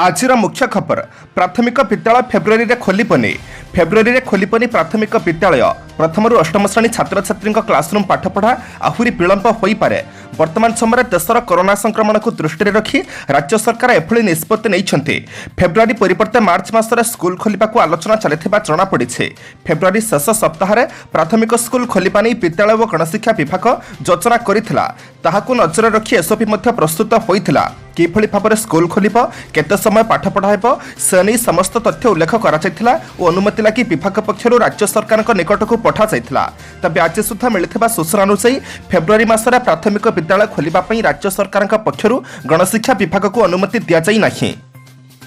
आजिर मुख्य खबर प्राथमिक विद्यालय फेब्रुआरी रे खोलिपनी प्राथमिक विद्यालय प्रथम रु अष्टम श्रेणी छात्र छात्री क्लासरूम पाठपढ़ा आहुरी विलंब हो पारे। वर्तमान समय देशर कोरोना संक्रमण को दृष्टि रखी राज्य सरकार एभली निष्पत्ति नहीं। फेब्रुआरी परिवर्ते मार्च मासरे स्कूल खोलिबा को आलोचना चलिथिबा जणा पड़िछे। फेब्रुआरी शेष सप्ताह प्राथमिक स्कूल खोलिबा नै विद्यालय व गणशिक्षा विभाग योजना करिथिला। ताहाकु नजर रखी एसओपी मध्य प्रस्तुत होइथिला। किभली भाव स्कूल खोलिबो केते समय पाठ पढ़ा हेबो से नै समस्त तथ्य उल्लेख करा जायथिला ओ अनुमति लागि विभाग पक्षरु राज्य सरकारक निकटकु पठा जायथिला। तबे आज सुद्धा मिलिथिबा सूचना अनुसार फेब्रुआरी मासरे प्राथमिक विद्यालय खोलिबा पई राज्य सरकारक पक्षरु गणशिक्षा विभाग को अनुमति दिया जाई नाही।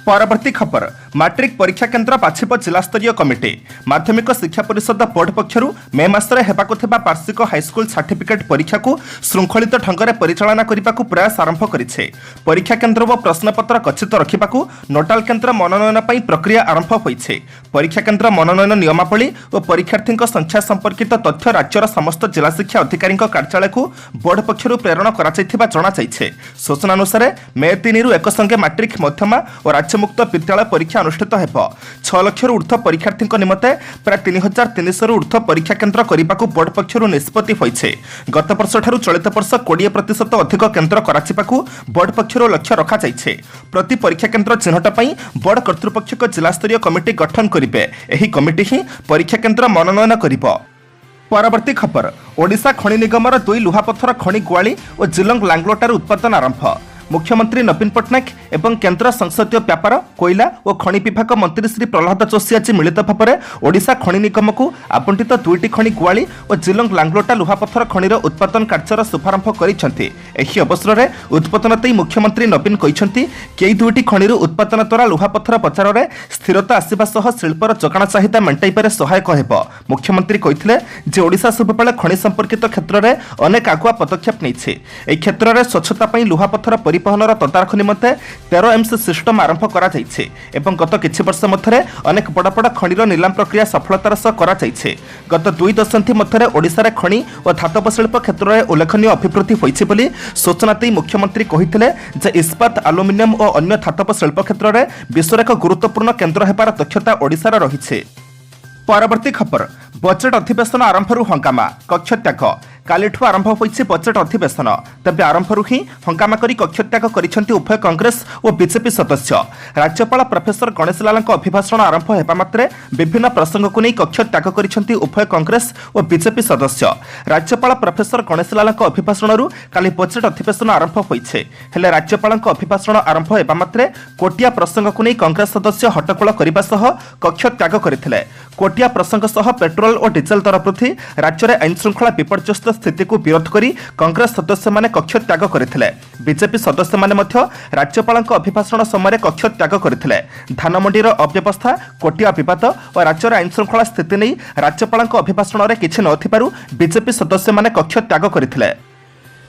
परवर्ती खबर मैट्रिक परीक्षा केन्द्र बाछिब जिलास्तरीय कमिटी। माध्यमिक शिक्षा परिषद बोर्ड पक्षरु मे मासरे हेबाकु थिबा वार्षिक हाईस्कूल सर्टिफिकेट परीक्षा को श्रृंखलित ढंग से परिचालना करने प्रयास आरंभ करिछे। परीक्षा केन्द्र व प्रश्नपत्र गच्छित रखिबाकु नोडाल केन्द्र मनोनयन पई प्रक्रिया आरंभ होइछे। परीक्षा केन्द्र मनोनयन नियमावली और परीक्षार्थी संख्या संपर्कित तथ्य राज्यर समस्त जिला शिक्षा अधिकारी कार्यालय को बोर्ड पक्षरु प्रेरण करा जायथिबा जणा जायछे। सूचना अनुसार मे 3 रु एक संगे मैट्रिक मध्यमा और मुक्त विद्यालय परीक्षा अनुष्ठित हेब। 6 लाख ऊर्ध्व परीक्षार्थी निमते प्राय 3300 ऊर्ध्व परीक्षा केन्द्र करने को बोर्ड पक्षरु निष्पत्ति होइछे। गत वर्ष ठारू चलित वर्ष 20% अधिक केन्द्र कराचिबाकू बोर्ड पक्षरु लक्ष्य रखा जाइछे। प्रति परीक्षा केन्द्र चिन्हट पई बोर्ड कर्तृपक्ष जिलास्तरीय कमिटी गठन करिवे। एही कमिटी ही परीक्षा केन्द्र मनोनयन करिवो। परवर्ती खबर ओडिशा खनि निगमर 2 लुहापथर खनि गुआली और जिलंग लांगलोटार उत्पादन आरंभ। मुख्यमंत्री नवीन पट्टनायक एवं केन्द्र संसदीय व्यापार कोईला और खनि विभाग मंत्री श्री प्रहलाद जोशी आज मिलित भाव में ओडिशा खनि निगम को आवंटित 2टी खनि गुआली और जिलंग लांगलोटा लुहापथर खनिर उत्पादन कार्यर शुभारंभ करिसेंति। एही अवसर में उद्बोधन देई मुख्यमंत्री नवीन कहिसेंति केई 2टी खनिर उत्पादन द्वारा लुहापथर बजार में स्थिरता आसिबा सह शिल्पर जोगाण चाहिदा मेंटाइबारे सहायक हेब। मुख्यमंत्री कहिथिले जे ओडिशा सबुबेले खनि संपर्कित क्षेत्र में अनेक आगुआ पदक्षेप नेइछे। एही क्षेत्र में स्वच्छता पई लुहापथर परिवहनर तदारख निमंते 13 एम्स सिस्टम आरंभ करा जाइछे एवं गत किछि वर्ष मध्यरे अनेक बड़ बड़ खनिर निलाम प्रक्रिया सफलतार सह करा जाइछे। गत 2 दशंधि मध्यरे ओडिशा रे खनि और धातव शिल्प क्षेत्र में उल्लेखनीय अभिवृद्धि होइछे बोली सूचना देई मुख्यमंत्री कहिथिले जे इस्पात एल्युमिनियम और अन्य धातव शिल्प क्षेत्र में विश्वर एक गुरुत्वपूर्ण केन्द्र हेबार दक्षता ओडिशार रहिछे। परवर्ती खबर बजेट अधिवेशन आरंभरू हंगामा कक्ष त्याग। कालिठू आरंभ होइछे बजेट अधिवेशन। तबे आरंभरू ही हंगामा करी कक्ष त्याग करिसेंति उभय कांग्रेस और बीजेपी सदस्य। राज्यपाल प्रोफेसर गणेश लालଙ୍କ अभिभाषण आरंभ हेबा मात्रे विभिन्न प्रसंग को नहीं कक्ष त्याग करिसेंति उभय कांग्रेस और बीजेपी सदस्य। राज्यपाल प्रोफेसर गणेश लालଙ୍କ अभिभाषणरू काली बजेट अधिवेशन आरंभ होइछे। हेले राज्यपालଙ୍କ अभिभाषण आरंभ हेबा मात्रे कोटिया प्रसंग को नहीं कांग्रेस सदस्य हट्टगोल करबा सह कक्ष त्याग करथिले। कोटिया प्रसंग सह पेट्रोल और डीजेल दर वृद्धि राज्य में आईन श्रृंखला विपर्यस्त स्थिति को विरोध करी कांग्रेस सदस्य माने कक्ष त्याग करथिले। बीजेपी सदस्य माने मध्य राज्यपालଙ୍କ अभिभाषण समय कक्ष त्याग करथिले। धानमंडीर अव्यवस्था कोटिया विवाद और राज्य में आईन श्रृंखला स्थिति नहीं राज्यपालଙ୍କ अभिभाषण में किछि नथिबारु बीजेपी सदस्य माने कक्ष त्याग करथिले।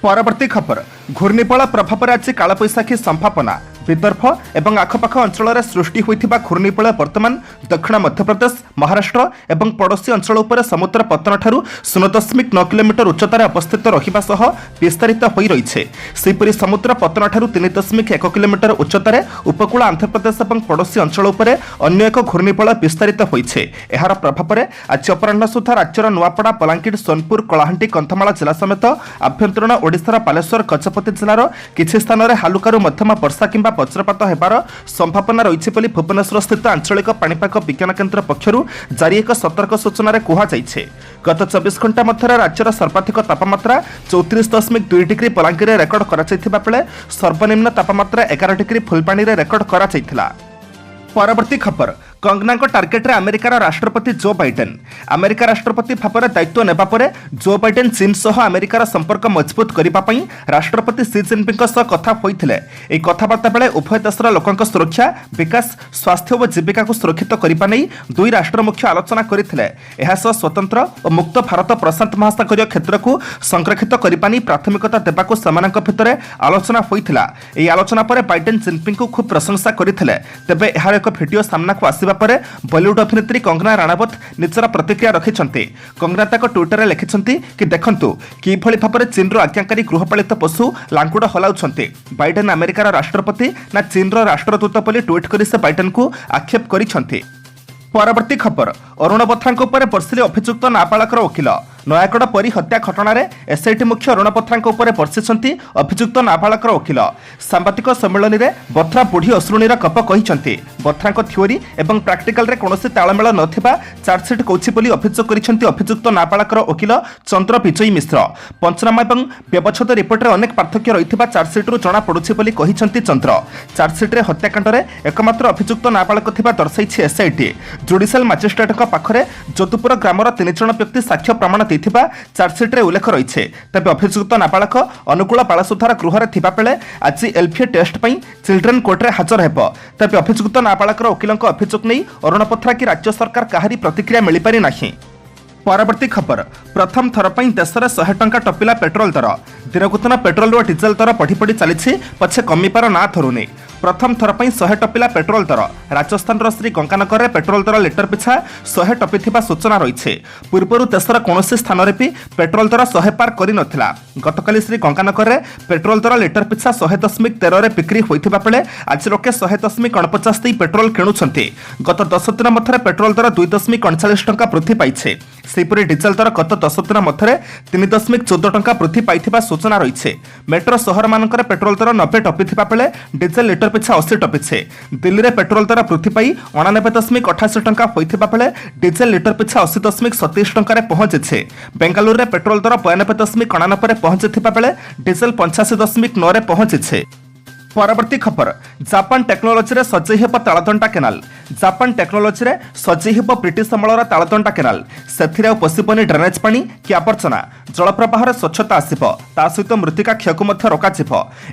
परवर्ती खबर घूर्णिबल प्रभाव आज कालबैशाखी संभावना। विदर्भ एवं आखपाख अंचल में सृष्टि होइथिबा घूर्णिबल वर्तमान दक्षिण मध्यप्रदेश महाराष्ट्र एवं पड़ोशी अंचल उपर समुद्र पतन ठारू 0.9 किलोमीटर उच्चतार अवस्थित रहिबा सह विस्तारित होई रहिछे। सेहिपरि समुद्र पतन ठारू 3.1 किलोमीटर उच्चतार उपकूल आंध्र प्रदेश एवं पड़ोशी अंचल उपर अन्य एक घूर्णिबल विस्तारित होइछे। एहार प्रभाव में आज अपराह्न सुधा राज्यर नुआपड़ा बलांगीर सोनपुर कलाहांडी कंधमाल जिला समेत आभ्यंतरीण ओडिशार बालेश्वर गजपति जिलार किछि स्थान में हालुकारू मध्यम वर्षा किंबा वज्रपात हेबार संभावना रही बोली भुवनेश्वर स्थित आंचलिक पाणीपाग विज्ञान केन्द्र पक्षरु जारी एक सतर्क सूचना कहा जाइछे। गत 24 घंटा मध्य राज्यर सर्वाधिक तापमात्रा 34.2 डिग्री बलांगीर में रेकर्ड करा बेले सर्वनिम्न तापमात्रा 11 डिग्री फुलबाणी में रेकर्ड करा। परवर्ती खबर कंगना टार्गेट रे अमेरिकार राष्ट्रपति जो बाइडेन। अमेरिका राष्ट्रपति भाव में दायित्व नेबा परे जो बाइडेन चीन सह अमेरिकार संपर्क मजबूत करबा पई राष्ट्रपति सी जिनपिंग सह कथा होइथिले। एई कथाबार्ता बेले उभय देशर लोकंक सुरक्षा विकास स्वास्थ्य और जीविका को सुरक्षित करबा नै दुई राष्ट्र मुख्य आलोचना करथिले। एहा सह स्वतंत्र और मुक्त भारत प्रशांत महासागरीय क्षेत्र को संरक्षित करबा नै प्राथमिकता देबा को समानक भितरे आलोचना होइथिला। एई आलोचना परे बाइडेन जिनपिंग को खूब प्रशंसा करथिले। तबे एहार एक भिडियो सामना को आसिबा ପରେ ବଲିଉଡ୍ ଅଭିନେତ୍ରୀ କଙ୍ଗନା ରାଣାୱତ ନିଜର ପ୍ରତିକ୍ରିୟା ରଖିଛନ୍ତି। କଙ୍ଗନା ତାଙ୍କ ଟ୍ୱିଟରରେ ଲେଖିଛନ୍ତି କି ଦେଖନ୍ତୁ କିଭଳି ଭାବରେ ଚୀନର ଆଜ୍ଞାକାରୀ ଗୃହପାଳିତ ପଶୁ ଲାଙ୍ଗୁଡ଼ ହଲାଉଛନ୍ତି। ବାଇଡେନ୍ ଆମେରିକାର ରାଷ୍ଟ୍ରପତି ନା ଚୀନର ରାଷ୍ଟ୍ରଦୂତ ବୋଲି ଟ୍ୱିଟ୍ କରି ସେ ବାଇଡେନ୍ଙ୍କୁ ଆକ୍ଷେପ କରିଛନ୍ତି। ପରବର୍ତ୍ତୀ ଖବର ଅରୁଣ ବୋଥ୍ରାଙ୍କ ଉପରେ ବର୍ଷିଲେ ଅଭିଯୁକ୍ତ ନାବାଳକର ଓକିଲ। ନୟାଗଡ଼ ପରୀ ହତ୍ୟା ଘଟଣାରେ ଏସ୍ଆଇଟି ମୁଖ୍ୟ ଅରୁଣ ବୋଥ୍ରାଙ୍କ ଉପରେ ବର୍ଷିଛନ୍ତି ଅଭିଯୁକ୍ତ ନାବାଳକର ଓକିଲ। ସାମ୍ବାଦିକ ସମ୍ମିଳନୀରେ ବୋଥ୍ରା ବୁଢ଼ୀ ଅଶ୍ରୁଣୀର ଗପ କହିଛନ୍ତି। ବୋଥ୍ରାଙ୍କ ଥିଓରି ଏବଂ ପ୍ରାକ୍ଟିକାଲରେ କୌଣସି ତାଳମେଳ ନଥିବା ଚାର୍ଜସିଟ୍ କହୁଛି ବୋଲି ଅଭିଯୋଗ କରିଛନ୍ତି ଅଭିଯୁକ୍ତ ନାବାଳକର ଓକିଲ ଚନ୍ଦ୍ର ବିଜୟୀ ମିଶ୍ର। ପଞ୍ଚନାମା ଏବଂ ବ୍ୟବଚ୍ଛେଦ ରିପୋର୍ଟରେ ଅନେକ ପାର୍ଥକ୍ୟ ରହିଥିବା ଚାର୍ଜସିଟ୍ରୁ ଜଣାପଡ଼ୁଛି ବୋଲି କହିଛନ୍ତି ଚନ୍ଦ୍ର। ଚାର୍ଜସିଟ୍ରେ ହତ୍ୟାକାଣ୍ଡରେ ଏକମାତ୍ର ଅଭିଯୁକ୍ତ ନାବାଳକ ଥିବା ଦର୍ଶାଇଛି ଏସ୍ଆଇଟି। ଜୁଡିସିଆଲ ମାଜିଷ୍ଟ୍ରେଟଙ୍କ ପାଖରେ ଯୋଧପୁର ଗ୍ରାମର 3 ଜଣ ବ୍ୟକ୍ତି ସାକ୍ଷ୍ୟ ପ୍ରମାଣ ଦେଇଥିବା ଚାର୍ଜସିଟ୍ରେ ଉଲ୍ଲେଖ ରହିଛି। ତେବେ ଅଭିଯୁକ୍ତ ନାବାଳକ ଅନୁଗୁଳ ବାଳସୁଧାର ଗୃହରେ ଥିବାବେଳେ ଆଜି ଏଲ୍ଫିଏ ଟେଷ୍ଟ ପାଇଁ ଚିଲଡ୍ରେନ୍ କୋର୍ଟରେ ହାଜର ହେବ। ତେବେ ଅଭିଯୁକ୍ତ ନାବାଳକର ଓକିଲଙ୍କ ଅଭିଯୋଗ ନେଇ ଅରୁଣ ବୋଥ୍ରା କି ରାଜ୍ୟ ସରକାର କାହାରି ପ୍ରତିକ୍ରିୟା ମିଳିପାରି ନାହିଁ। ପରବର୍ତ୍ତୀ ଖବର ପ୍ରଥମ ଥର ପାଇଁ ଦେଶରେ 100 ଟଙ୍କା ଟପିଲା ପେଟ୍ରୋଲ ଦର। ଦିନକୁ ଦିନ ପେଟ୍ରୋଲ ଓ ଡିଜେଲ ଦର ବଢ଼ି ବଢ଼ି ଚାଲିଛି, ପଛେ କମିବାର ନାଁ ଧରୁନି। ପ୍ରଥମ ଥର ପାଇଁ 100 ଟପିଲା ପେଟ୍ରୋଲ ଦର। ରାଜସ୍ଥାନର ଶ୍ରୀ ଗଙ୍ଗାନଗରରେ ପେଟ୍ରୋଲ ଦର ଲିଟର ପିଛା 100 ଟପିଥିବା ସୂଚନା ରହିଛି। ପୂର୍ବରୁ ଦେଶର କୌଣସି ସ୍ଥାନରେ ବି ପେଟ୍ରୋଲ ଦର 100 ପାର କରିନଥିଲା। ଗତକାଲି ଶ୍ରୀ ଗଙ୍ଗାନଗରରେ ପେଟ୍ରୋଲ ଦର ଲିଟର ପିଛା 100.13ରେ ବିକ୍ରି ହୋଇଥିବା ବେଳେ ଆଜି ଲୋକେ 100.49 ଦେଇ ପେଟ୍ରୋଲ କିଣୁଛନ୍ତି। ଗତ 10 ଦିନ ମଧ୍ୟରେ ପେଟ୍ରୋଲ ଦର 2.39 ଟଙ୍କା ବୃଦ୍ଧି ପାଇଛି। ସେହିପରି ଡିଜେଲ ଦର ଗତ 10 ଦିନ ମଧ୍ୟରେ 3.14 ଟଙ୍କା ବୃଦ୍ଧି ପାଇଥିବା ସୂଚନା ରହିଛି। ମେଟ୍ରୋ ସହରମାନଙ୍କରେ ପେଟ୍ରୋଲ ଦର 90 ଟପିଥିବା ବେଳେ ଡିଜେଲ ଲିଟର ପିଛା 80 ଟପିଛି। ଦିଲ୍ଲୀରେ ପେଟ୍ରୋଲ ଦର ବୃଦ୍ଧି ପାଇ 89.88 ଟଙ୍କା ହୋଇଥିବା ବେଳେ ଡିଜେଲ ଲିଟର ପିଛା 80.27 ଟଙ୍କାରେ ପହଞ୍ଚିଛି। ବେଙ୍ଗାଲୁରୁରେ ପେଟ୍ରୋଲ ଦର 92.99ରେ ପହଞ୍ଚିଥିବା ବେଳେ ଡିଜେଲ 85.9ରେ ପହଞ୍ଚିଛି। ପରବର୍ତ୍ତୀ ଖବର ଜାପାନ ଟେକ୍ନୋଲୋଜିରେ ସଜେଇ ହେବ ତାଳଦଣ୍ଡା କେନାଲ। ଜାପାନ ଟେକ୍ନୋଲୋଜିରେ ସଜେଇ ହେବ ବ୍ରିଟିଶ ଅମଳର ତାଳଦଣ୍ଡା କେନାଲ। ସେଥିରେ ଆଉ ପଶିବନି ଡ୍ରେନେଜ ପାଣି କି ଆବର୍ଜନା। ଜଳପ୍ରବାହରେ ସ୍ୱଚ୍ଛତା ଆସିବ, ତା ସହିତ ମୃତ୍ତିକା କ୍ଷୟକୁ ମଧ୍ୟ ରୋକାଯିବ।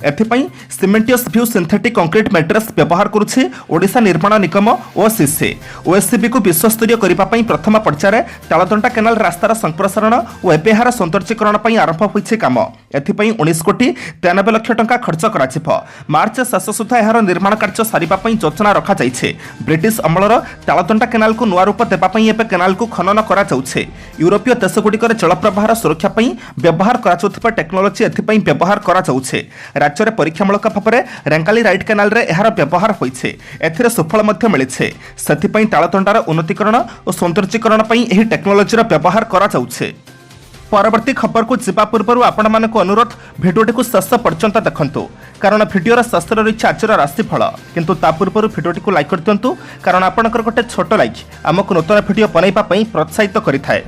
ଏଥିପାଇଁ ସିମେଣ୍ଟିୟସ୍ ଭ୍ୟୁ ସିନ୍ଥେଟିକ୍ କଂକ୍ରିଟ୍ ମ୍ୟାଟ୍ରେସ୍ ବ୍ୟବହାର କରୁଛି ଓଡ଼ିଶା ନିର୍ମାଣ ନିଗମ ଓସିସି। ଓଏସ୍ସିବିକୁ ବିଶ୍ୱସ୍ତରୀୟ କରିବା ପାଇଁ ପ୍ରଥମ ପର୍ଯ୍ୟାୟରେ ତାଳଦଣ୍ଡା କେନାଲ ରାସ୍ତାର ସମ୍ପ୍ରସାରଣ ଓ ଏବେ ଏହାର ସୌନ୍ଦର୍ଯ୍ୟକରଣ ପାଇଁ ଆରମ୍ଭ ହୋଇଛି କାମ। ଏଥିପାଇଁ 19.93 ଲକ୍ଷ ଟଙ୍କା ଖର୍ଚ୍ଚ କରାଯିବ। ମାର୍ଚ୍ଚ ଶେଷ ସୁଦ୍ଧା ଏହାର ନିର୍ମାଣ କାର୍ଯ୍ୟ ସାରିବା ପାଇଁ ଯୋଜନା ରଖାଯାଇଛି। ବ୍ରିଟିଶ ଅମଳର ତାଳଦଣ୍ଡା କେନାଲକୁ ନୂଆ ରୂପ ଦେବା ପାଇଁ ଏବେ କେନାଲକୁ ଖନନ କରାଯାଉଛି। ୟୁରୋପୀୟ ଦେଶଗୁଡ଼ିକରେ ଜଳପ୍ରବାହର ସୁରକ୍ଷା ପାଇଁ ବ୍ୟବହାର କରାଯାଉଥିବା ଟେକ୍ନୋଲୋଜି ଏଥିପାଇଁ ବ୍ୟବହାର କରାଯାଉଛି। ରାଜ୍ୟରେ ପରୀକ୍ଷାମୂଳକ ଭାବରେ ରେଙ୍ଗାଲି ରାଇଟ୍ କେନାଲରେ ଏହାର ବ୍ୟବହାର ହୋଇଛି। ଏଥିରେ ସୁଫଳ ମଧ୍ୟ ମିଳିଛି। ସେଥିପାଇଁ ତାଳଦଣ୍ଡାର ଉନ୍ନତୀକରଣ ଓ ସୌନ୍ଦର୍ଯ୍ୟକରଣ ପାଇଁ ଏହି ଟେକ୍ନୋଲୋଜିର ବ୍ୟବହାର କରାଯାଉଛି। ପରବର୍ତ୍ତୀ ଖବରକୁ ଯିବା ପୂର୍ବରୁ ଆପଣମାନଙ୍କୁ ଅନୁରୋଧ, ଭିଡ଼ିଓଟିକୁ ଶେଷ ପର୍ଯ୍ୟନ୍ତ ଦେଖନ୍ତୁ, କାରଣ ଭିଡ଼ିଓର ଶେଷରେ ରହିଛି ଆଜିର ରାଶିଫଳ। କିନ୍ତୁ ତା ପୂର୍ବରୁ ଭିଡ଼ିଓଟିକୁ ଲାଇକ୍ କରିଦିଅନ୍ତୁ, କାରଣ ଆପଣଙ୍କର ଗୋଟେ ଛୋଟ ଲାଇକ୍ ଆମକୁ ନୂତନ ଭିଡ଼ିଓ ବନାଇବା ପାଇଁ ପ୍ରୋତ୍ସାହିତ କରିଥାଏ।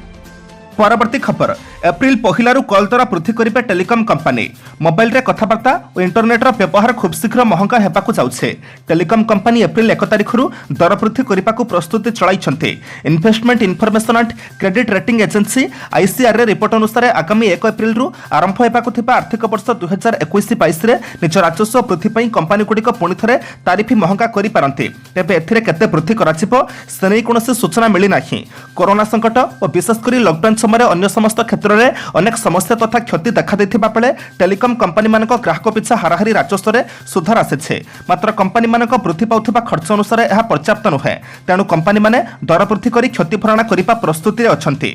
ପରବର୍ତ୍ତୀ ଖବର ଏପ୍ରିଲ 1ରୁ କଲ୍ ଦର ବୃଦ୍ଧି କରିବେ ଟେଲିକମ୍ କମ୍ପାନୀ। ମୋବାଇଲରେ କଥାବାର୍ତ୍ତା ଓ ଇଣ୍ଟରନେଟ୍ର ବ୍ୟବହାର ଖୁବ୍ ଶୀଘ୍ର ମହଙ୍ଗା ହେବାକୁ ଯାଉଛି। ଟେଲିକମ୍ କମ୍ପାନୀ ଏପ୍ରିଲ 1 ତାରିଖରୁ ଦର ବୃଦ୍ଧି କରିବାକୁ ପ୍ରସ୍ତୁତି ଚଳାଇଛନ୍ତି। Investment information and credit rating agency ଆଇସିଆର୍ର ରିପୋର୍ଟ ଅନୁସାରେ ଆଗାମୀ 1 ଏପ୍ରିଲରୁ ଆରମ୍ଭ ହେବାକୁ ଥିବା ଆର୍ଥିକ ବର୍ଷ 2021-22ରେ ନିଜ ରାଜସ୍ୱ ବୃଦ୍ଧି ପାଇଁ କମ୍ପାନୀଗୁଡ଼ିକ ପୁଣି ଥରେ ତାରିଫ ମହଙ୍ଗା କରିପାରନ୍ତି। ତେବେ ଏଥିରେ କେତେ ବୃଦ୍ଧି କରାଯିବ ସେ ନେଇ କୌଣସି ସୂଚନା ମିଳିନାହିଁ। କରୋନା ସଂକଟ ଓ ବିଶେଷ କରି ଲକଡାଉନ୍ ସମୟରେ ଅନ୍ୟ ସମସ୍ତ କ୍ଷେତ୍ରରେ ଅନେକ ସମସ୍ୟା ତଥା କ୍ଷତି ଦେଖାଦେଇଥିବା ବେଳେ ଟେଲିକମ୍ କମ୍ପାନୀମାନଙ୍କ ଗ୍ରାହକ ପିଛା ହାରାହାରି ରାଜସ୍ୱରେ ସୁଧାର ଆସିଛି। ମାତ୍ର କମ୍ପାନୀମାନଙ୍କ ବୃଦ୍ଧି ପାଉଥିବା ଖର୍ଚ୍ଚ ଅନୁସାରେ ଏହା ପର୍ଯ୍ୟାପ୍ତ ନୁହେଁ। ତେଣୁ କମ୍ପାନୀମାନେ ଦର ବୃଦ୍ଧି କରି କ୍ଷତି ଭରଣା କରିବା ପ୍ରସ୍ତୁତିରେ ଅଛନ୍ତି।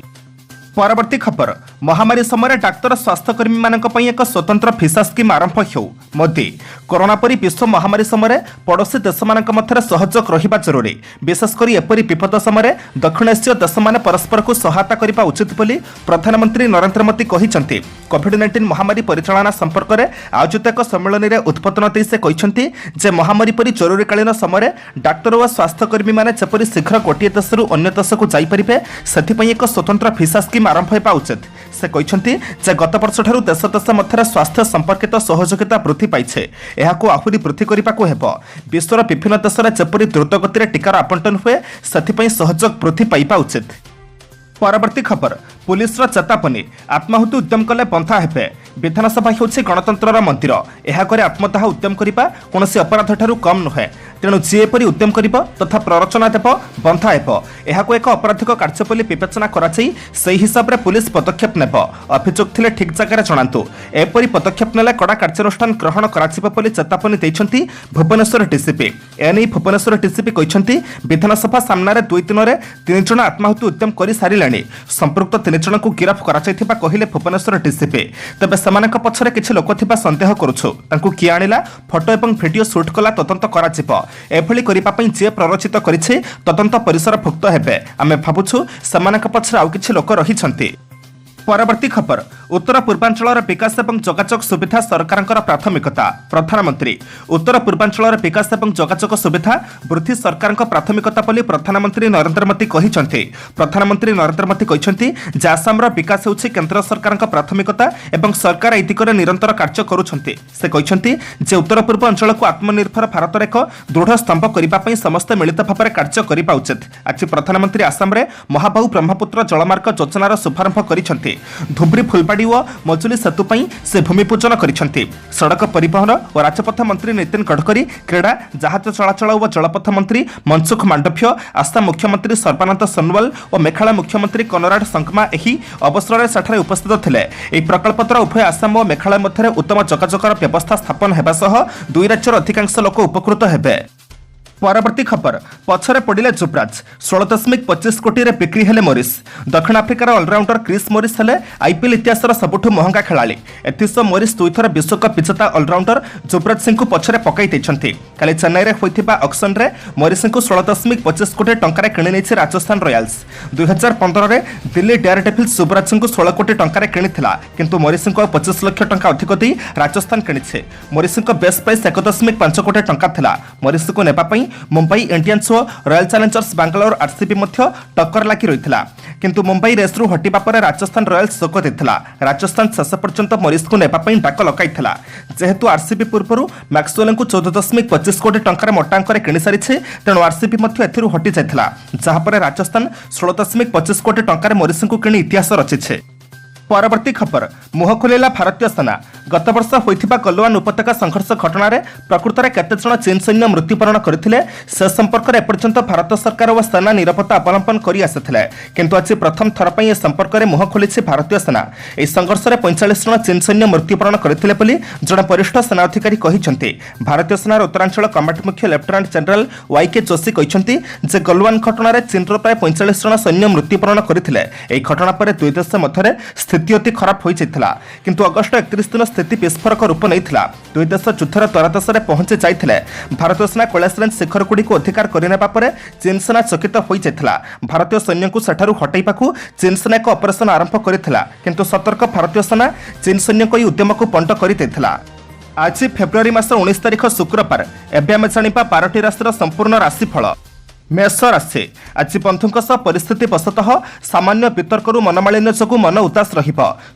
ପରବର୍ତ୍ତୀ ଖବର ମହାମାରୀ ସମୟରେ ଡାକ୍ତର ସ୍ୱାସ୍ଥ୍ୟକର୍ମୀମାନଙ୍କ ପାଇଁ ଏକ ସ୍ୱତନ୍ତ୍ର ଭିସା ସ୍କିମ୍ ଆରମ୍ଭ ହେଉ। ମୋଦି କରୋନା ପରି ବିଶ୍ୱ ମହାମାରୀ ସମୟରେ ପଡ଼ୋଶୀ ଦେଶମାନଙ୍କ ମଧ୍ୟରେ ସହଯୋଗ ରହିବା ଜରୁରୀ। ବିଶେଷ କରି ଏପରି ବିପଦ ସମୟରେ ଦକ୍ଷିଣ ଏସୀୟ ଦେଶମାନେ ପରସ୍ପରକୁ ସହାୟତା କରିବା ଉଚିତ ବୋଲି ପ୍ରଧାନମନ୍ତ୍ରୀ ନରେନ୍ଦ୍ର ମୋଦି କହିଛନ୍ତି। କୋଭିଡ୍-19 ମହାମାରୀ ପରିଚାଳନା ସମ୍ପର୍କରେ ଆୟୋଜିତ ଏକ ସମ୍ମିଳନୀରେ ଉଦ୍ବୋଧନ ଦେଇ ସେ କହିଛନ୍ତି ଯେ ମହାମାରୀ ପରି ଜରୁରୀକାଳୀନ ସମୟରେ ଡାକ୍ତର ଓ ସ୍ୱାସ୍ଥ୍ୟକର୍ମୀମାନେ ଯେପରି ଶୀଘ୍ର ଗୋଟିଏ ଦେଶରୁ ଅନ୍ୟ ଦେଶକୁ ଯାଇପାରିବେ ସେଥିପାଇଁ ଏକ ସ୍ୱତନ୍ତ୍ର ଭିସା ସ୍କିମ୍ ଆରମ୍ଭ ହେବା ଉଚିତ। ସେ କହିଛନ୍ତି ଯେ ଗତ ବର୍ଷଠାରୁ ଦେଶ ଦେଶ ମଧ୍ୟରେ ସ୍ୱାସ୍ଥ୍ୟ ସମ୍ପର୍କିତ ସହଯୋଗିତା ବୃଦ୍ଧି ପାଇছে। ଏହାକୁ ଆହୁରି ବୃଦ୍ଧି କରିବାକୁ ହେବ। ବିଶ୍ୱର ବିଭିନ୍ନ ଦେଶରେ ଯେପରି ଦ୍ରୁତ ଗତିରେ ଟିକାର ଆବଣ୍ଟନ ହୁଏ ସେଥିପାଇଁ ସହଯୋଗ ବୃଦ୍ଧି ପାଇବା ଉଚିତ। ପରବର୍ତ୍ତୀ ଖବର ପୁଲିସର ଚେତାବନୀ, ଆତ୍ମାହୁତି ଉଦ୍ୟମ କଲେ ବନ୍ଧା ହେବେ। ବିଧାନସଭା ହେଉଛି ଗଣତନ୍ତ୍ରର ମନ୍ଦିର। ଏହା କରି ଆତ୍ମଦାହ ଉଦ୍ୟମ କରିବା କୌଣସି ଅପରାଧଠାରୁ କମ୍ ନୁହେଁ। तेणु जी एपरी उद्यम करिब तथा प्ररोचना देव बंधा हेब एहाको एक अपराधिक कार्य बोली विवेचना कराई से हिसाब रे पुलिस पदक्षेप नेब अभियोग थिले ठीक जगह जणातु एपरी पदक्षेप नेले कड़ा कार्यानुष्ठान ग्रहण कराजिबो बोली चेतावनी दैछंती भुवनेश्वर डीसीपी एने भुवनेश्वर डीसीपी कहिसंती विधानसभा सामना रे 2 दिन रे 3 जण आत्माहुति उद्यम करि सारिलाणी संपृक्त 3 जण को गिरफ कराइथिबा कहिले भुवनेश्वर डीसीपी तबे समानक पछरे किछि लोक थिबा संदेह करूछु तांकु कि आनिला फोटो एवं वीडियो शूट कला तदंत कराजिबो एभली करिबा पई जे प्ररोचित करिछि तदंत परिसर भुक्त हेबे आमे भाबुछु समानक पछरे आउ किछि लोक रहिछंती। परवर्ती खबर उत्तर पूर्वांचल विकास और जोगाजोग सुविधा सरकार प्राथमिकता प्रधानमंत्री उत्तर पूर्वांचल विकास और जोगाजोग सुविधा वृद्धि सरकार प्राथमिकता बोली प्रधानमंत्री नरेंद्र मोदी कहते प्रधानमंत्री नरेंद्र मोदी कहते आसाम विकास होउछि केंद्र सरकार प्राथमिकता और सरकार ए दिगरे निरंतर कार्य करुछंती से कहते जे उत्तर पूर्व अंचल को आत्मनिर्भर भारत एक दृढ़ स्तंभ करने समस्त मिलित भाव में कार्य करने उचित आज प्रधानमंत्री आसाम रे महाबाहु ब्रह्मपुत्र जलमार्ग योजनार शुभारंभ करिसेंती धुब्री फुलबाड़ी और मजुली सेतु से भूमिपूजन करिसेंती सड़क परिवहन और राजपथ मंत्री नितिन गडकरी क्रीड़ा जहाज चलाचल और जलपथ मंत्री मनसुख मांडव्य आसाम मुख्यमंत्री सर्बानंद सोनोवाल और मेघालय मुख्यमंत्री कनराड संगमा एही अवसर में सेठारे उपस्थित थिले। एही प्रकल्प द्वारा उभय आसाम और मेघालय मध्य उत्तम जोगाजोगर व्यवस्था स्थापन हेबा सह दुई राज्यर अधिकांश लोक उपकृत हेबे। परवर्ती खबर पछरे पड़िले जुबराज 16.25 कोटी रे बिक्री हेले मोरिस दक्षिण आफ्रिकार ऑलराउंडर क्रिस मोरिस हेले आईपीएल इतिहास सबुठु महंगा खेलाड़ी एथिस मोरिस दुईथर विश्वकप विजेता ऑलराउंडर जुबराज सिंह को पछरे पकाई दैछंती काली चेन्नई रे होइथिबा ऑक्शन रे मोरिस को 16.25 कोटी टंका रे किनि नेछि राजस्थान रॉयल्स 2015 रे दिल्ली डेयरडेविल्स जुबराज सिंह को 16 कोटी टंका रे किनिथिला किंतु मोरिस को 25 लाख टंका अधिक देई राजस्थान किनिछे मोरिस को बेस्ट प्राइस 1.5 कोटी टंका थिला मोरिस को नेबा पई मुंबई इंडियंस और रॉयल चैलेंजर्स बेंगलोर आरसीबी मध्य टक्कर लागी रहिथिला किंतु मुंबई रेसरू हटिबा पर राजस्थान रॉयल्स शोक देथिला राजस्थान शेष पर्यंत मोरिस को नेबा पई डाक लकाइथिला जेहेतु आरसीबी पूर्वरु मैक्सवेल को 14.25 कोटी टंका मोटांक रे किनि सारिछे तेणु आरसीबी मध्य एथिरु हटि जायथिला जहा पर राजस्थान 16.25 कोटी टंका मोरिस को किनि इतिहास रचिछे। परवर्ती खबर मुह खोलेला भारतीय सेना गत वर्ष होइथिबा गलवान उपत्यका संघर्ष घटना रे प्रकृत में केते जण चीन सैन्य मृत्युवरण करथिले से संपर्क में एपर्यंत भारत सरकार और सेना निरापत्ता अवलंबन करि आसिथिले किंतु आज प्रथम थर पई ए संपर्क में मुह खोलिछि भारतीय सेना ए संघर्ष में 45 जण चीन सैन्य मृत्युवरण करथिले बोली जण वरिष्ठ सेना अधिकारी कहिसंती भारतीय सेनार उत्तरांचल कमांड मुख्य लेफ्टिनेंट जनरल वाईके जोशी कहिसंती जे गलवान घटना रे चीन रो प्राय 45 जण सैन्य मृत्युवरण करथिले ए घटना पर दुई देश मध्य स्थिति अति खराब हो जाइथिला किंतु अगस्त 31 दिन स्थिति विस्फोरक रूप नैथिला दुई देश युद्धर तरादश में पहुंची जाइथिले भारतीय सेना कैलाश रेंज शिखर गुड़ी को अधिकार करनेबा परे चीन सेना चकित हो जाइथिला भारतीय सैन्य को सेठारु हटाइबाकू चीन सेना एक ऑपरेशन आरंभ करिथिला किंतु सतर्क भारतीय सेना चीन सैन्य को उद्यम को पंट करि दैथिला। आज फेब्रुआरी मास 19 तारिख शुक्रवार एबे आमे जानिबा 12टी राशिर संपूर्ण राशिफल। मेष राशि आज बंधुों सह परिस्थिति वशतः सामान्य वितर्करू मनमालिन्य जो मन उदास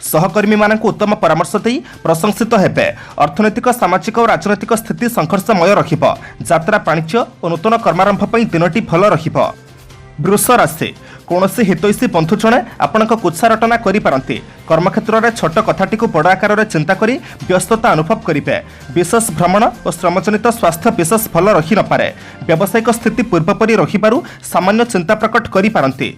सहकर्मी मान उत्तम परामर्श दे प्रशंसित हेबे अर्थनैतिक सामाजिक और राजनैतिक स्थिति संघर्षमय यात्रा वाणिज्य और नूतन कर्मारंभ पर दिनटी भल रहिबो। वृष राशि कौनसी हितैषी बंधु जड़े आपण कुत्सा रटना करिपारंती कर्मक्षेत्र में छोट कथाटी को बड़ आकार में चिंता करी व्यस्तता अनुभव करेंगे विशेष भ्रमण और श्रमजनित स्वास्थ्य विशेष भल रही नपे व्यावसायिक स्थिति पूर्वपरी रहिबारु सामान्य चिंता प्रकट करिपारंती।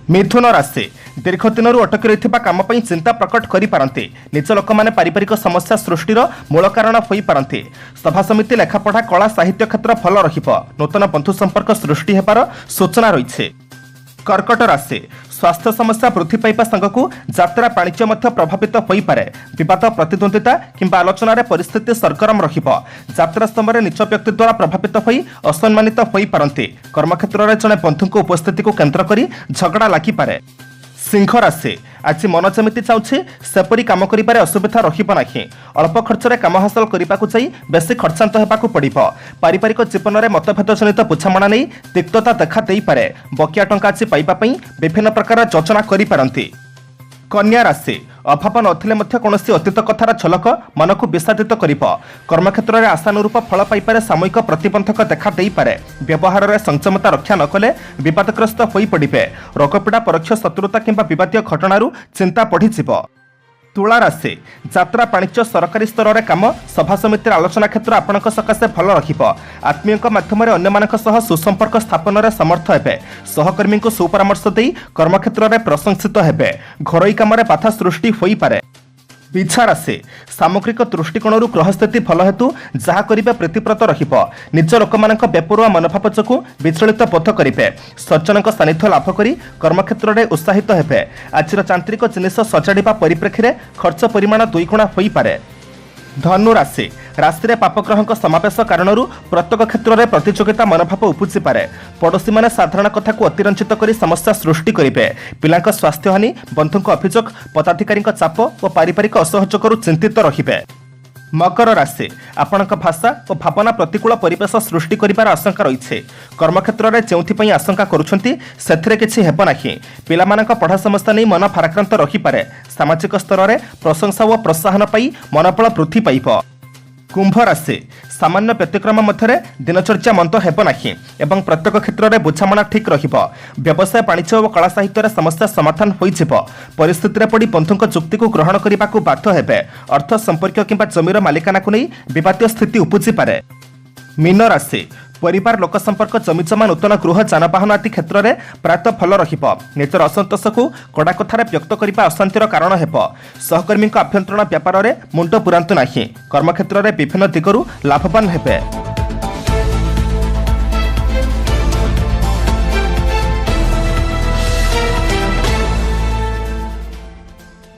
मिथुन राशि दीर्घ दिन अटकी रही काम चिंता प्रकट करिपारंती निज लोक मैंने पारिवारिक समस्या सृष्टिर मूल कारण हो पारंती सभा समिति लेखापढ़ा कला साहित्य क्षेत्र भल रहिबो नूतन बंधु संपर्क सृष्टि हेबार सूचना रही। कर्कट राशि स्वास्थ्य समस्या वृद्धि पाइबा संगकू यात्रा वाणिज्य मध्य प्रभावित हो पारे विवाद प्रतिद्वंदिता किंबा आलोचना परिस्थिति सरगरम रहिबो यात्रा समय निज व्यक्ति द्वारा प्रभावित होई असम्मानित हो पारंती कर्मक्षेत्र में जड़े बंधु उपस्थिति को केन्द्र करी झगड़ा लागि पारे। सिंह राशि आज मन जमिति चाहूँ सेपरी काम कर असुविधा रहा अल्प खर्च में काम हासिल करने बेसी खर्चांत होगा पड़ो पारिवारिक जीवन में मतभेद जनित बुझामणा नहीं तिक्तता देखा दे पारे बकिया टंका आज पाइबापी विभिन्न प्रकार योजना करिपारंती। कन्या राशि अभाव नथिले मध्य कौनसी अतीत कथार झलक मन को विषादित करिबो कर्मक्षेत्र में आशानुरूप फल पाइपारे सामयिक प्रतिबंधक देखा दे पारे व्यवहार में संयमता रक्षा नकले विवादग्रस्त हो पड़े रोगपीड़ा परोक्ष शत्रुता किंबा विवादीय घटनारू चिंता बढ़ीजिबो। तुला राशि यात्रा वाणिज्य सरकारी स्तर में काम सभा समिति आलोचना क्षेत्र आपंक सकाशे भल आत्मीय माध्यम अन्य सुसंपर्क स्थापन में समर्थ हे सहकर्मी को सुपरामर्श दे कर्मक्षेत्र में प्रशंसित हे घरोई काम बाधा सृष्टि हो पारे। बिछा राशि सामग्रिक दृष्टिकोण ग्रह स्थिति भल हेतु जहाँ करिबा प्रीतिप्रत रहिबो निज लोकमानक बेपरुआ मनोभाव जोगु विचलित बोध करिबे सज्जनक सानिध्य लाभ करी कर्मक्षेत्र में उत्साहित हेबे। आजिर यांत्रिक जिनिस सजाड़िबा परिप्रेक्षी में खर्च परिमाण 2 गुणा होई पारे। धनु राशि राशि पापग्रह समावेश कारण प्रत्येक क्षेत्र में प्रतियोगिता मनोभाव उपजी पारे पड़ोशी मैंने साधारण कथा को अतिरंजित कर समस्या सृष्टि करेंगे पिला स्वास्थ्य हानि बंधु अभियोग पदाधिकारी चाप और पारिवारिक असहयोग चिंतित रहिबे। मकर राशि आपणक भाषा और भावना प्रतिकूल परिवेश सृष्टि करिबार आशंका रही कर्मक्षेत्र में जो आशंका करुछंती सेथिरे किछि हेबो नाही पिलामानक पढ़ा समस्या नहीं मन भाराक्रांत रही पारे सामाजिक स्तर में प्रशंसा और प्रोत्साहन पाई मनोबल वृद्धि पाइब। कुंभ राशि सामान्य व्यतिक्रम मध्य दिनचर्या मंद हेब नाही एवं प्रत्येक क्षेत्र में बुझामणा ठीक रहिबो व्यवसाय वाणिज्य और कला साहित्य समस्या समाधान होइजिबो परिस्थिति पड़ी बंधुक जुक्ति को ग्रहण करने को बाध्य हेबे अर्थ संपर्क किंबा जमीर मालिकाना को नहीं विवादीय स्थिति उपजी पारे। मीन राशि परिवार लोक संपर्क जमीजमा नूतन गृह जानवाहन आदि क्षेत्र में प्रायतः भल रहिबो निजर असंतोष को कड़ा कथार व्यक्त करने अशांतिर कारण हेबो सहकर्मी आभ्यंतरण व्यापार में मुंड पुरांतु नाही कर्मक्षेत्र में विभिन्न दिगरू लाभवान हेबे।